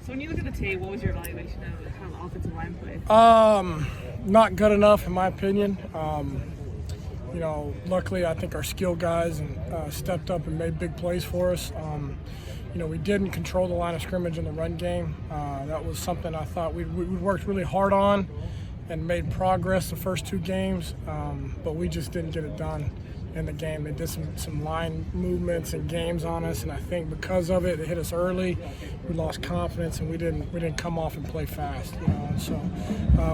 So when you look at the tape, what was your evaluation of how the offensive line played? Not good enough in my opinion. Luckily I think our skill guys stepped up and made big plays for us. We didn't control the line of scrimmage in the run game. That was something I thought we worked really hard on and made progress the first 2 games, but we just didn't get it done in the game. They did some line movements and games on us, and I think because of it, they hit us early. We lost confidence, and we didn't come off and play fast. And so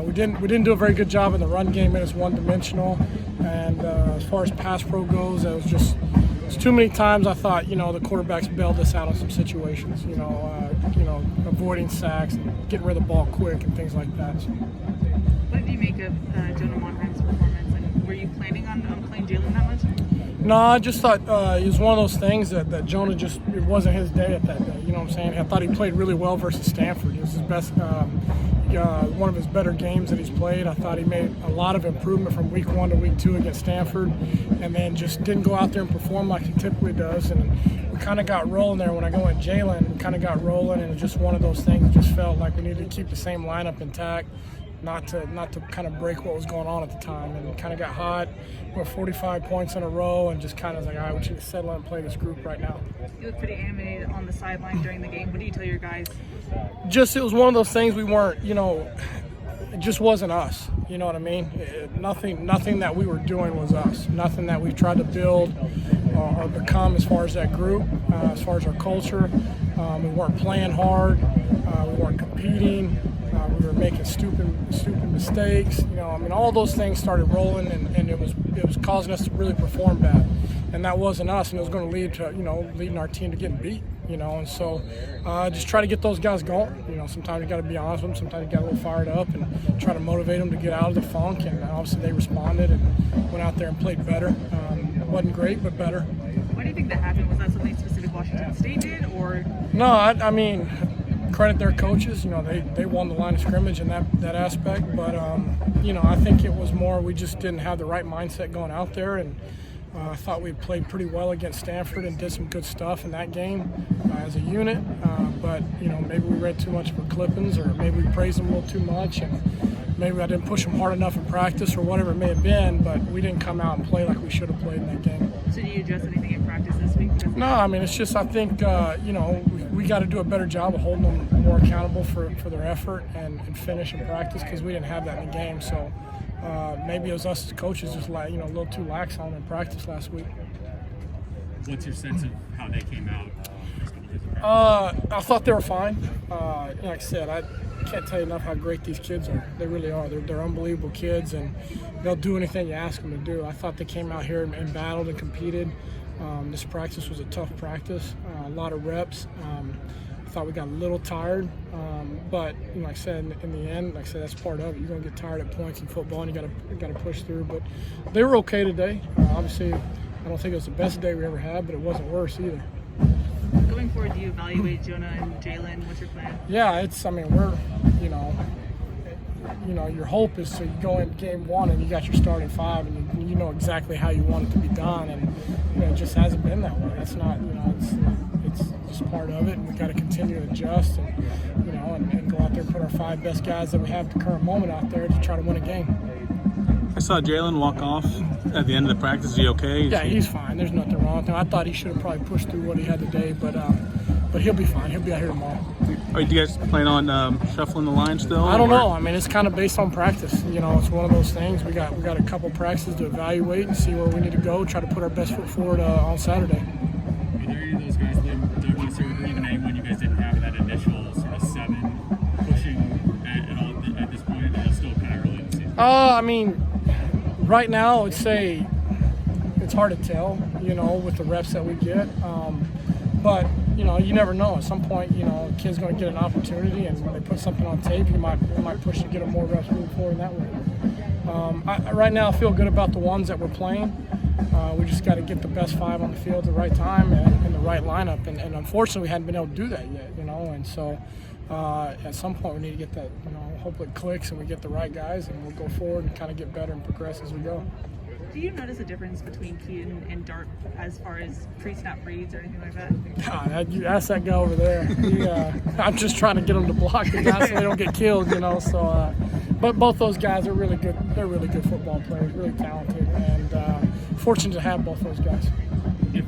we didn't do a very good job in the run game. It was one-dimensional, and as far as pass pro goes, it's too many times I thought the quarterbacks bailed us out of some situations. Avoiding sacks, and getting rid of the ball quick, and things like that. So. What did you make of Jonah Monheim's performance, and were you planning on playing Jalen that much? No, I just thought it was one of those things that Jonah it wasn't his day at that day. You know what I'm saying? I thought he played really well versus Stanford. It was his best, one of his better games that he's played. I thought he made a lot of improvement from week 1 to week 2 against Stanford, and then just didn't go out there and perform like he typically does. And we kind of got rolling there. When I go at Jalen, we kind of got rolling, and it was just one of those things. It just felt like we needed to keep the same lineup intact. Not to kind of break what was going on at the time, and kind of got hot. We're 45 points in a row, and just kind of like, all right, we should settle and play this group right now. You look pretty animated on the sideline during the game. What do you tell your guys? It was one of those things we weren't, it just wasn't us. You know what I mean? Nothing that we were doing was us. Nothing that we tried to build or become as far as that group, as far as our culture. We weren't playing hard. We weren't competing. We were making stupid mistakes. All those things started rolling, and it was causing us to really perform bad. And that wasn't us, and it was going to lead to leading our team to getting beat. And so just try to get those guys going. Sometimes you got to be honest with them. Sometimes you got a little fired up and try to motivate them to get out of the funk. And obviously they responded and went out there and played better. It wasn't great, but better. Why do you think that happened? Was that something specific Washington State did, or? No, I mean, credit their coaches. They won the line of scrimmage in that aspect. But I think it was more we just didn't have the right mindset going out there, and I thought we played pretty well against Stanford and did some good stuff in that game as a unit. But maybe we read too much for clippings, or maybe we praised them a little too much, and maybe I didn't push them hard enough in practice, or whatever it may have been. But we didn't come out and play like we should have played in that game. So do you adjust anything in practice this week? No, I mean, it's just I think we got to do a better job of holding them more accountable for their effort and finish in practice, because we didn't have that in the game. So maybe it was us as coaches just a little too lax on in practice last week. What's your sense of how they came out? I thought they were fine. Like I said, I can't tell you enough how great these kids are. They really are. They're unbelievable kids, and they'll do anything you ask them to do. I thought they came out here and battled and competed. This practice was a tough practice, a lot of reps. I thought we got a little tired, but like I said, in the end, like I said, that's part of it. You're going to get tired at points in football, and you got to push through. But they were okay today. Obviously, I don't think it was the best day we ever had, but it wasn't worse either. Going forward, do you evaluate Jonah and Jalen? What's your plan? Yeah, we're, your hope is to go in game 1 and you got your starting 5, and you know exactly how you want it to be done, and it just hasn't been that way. That's not, it's just part of it, and we got to continue to adjust and go out there and put our 5 best guys that we have at the current moment out there to try to win a game. I saw Jalen walk off at the end of the practice. Is he okay? Yeah, he's fine. There's nothing wrong with him. I thought he should have probably pushed through what he had today, but he'll be fine. He'll be out here tomorrow. All right, do you guys plan on shuffling the line still? I don't know. It's kind of based on practice. It's one of those things. We got a couple practices to evaluate and see where we need to go. Try to put our best foot forward on Saturday. Are there any of those guys that don't necessarily even anyone you guys didn't have that initial sort of 7 pushing at all at this point? It's still kind of early in the season. Right now, I'd say it's hard to tell, with the reps that we get. But, you never know. At some point, a kid's going to get an opportunity, and when they put something on tape, you might push to get them more reps moving forward in that way. Right now, I feel good about the ones that we're playing. We just got to get the best 5 on the field at the right time and the right lineup. And unfortunately, we hadn't been able to do that yet, And so at some point, we need to get that, hopefully it clicks and we get the right guys, and we'll go forward and kind of get better and progress as we go. Do you notice a difference between Keaton and Dart as far as pre-snap reads or anything like that? God, you ask that guy over there. I'm just trying to get him to block the guys so they don't get killed, you know. So, but both those guys are really good. They're really good football players, really talented, and fortunate to have both those guys. If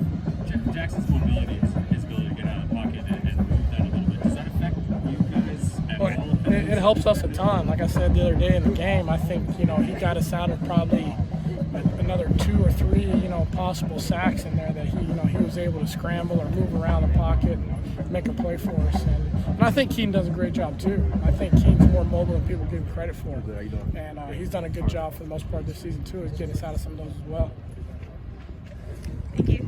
Jackson's mobility, his ability to get out of the pocket and move that a little bit, does that affect you guys at all? It helps us a ton. Like I said the other day in the game, I think he got us out of probably another 2 or 3 possible sacks in there that he was able to scramble or move around the pocket and make a play for us. And I think Keaton does a great job too. I think Keaton's more mobile than people give him credit for. And he's done a good job for the most part this season too, is getting us out of some of those as well. Thank you.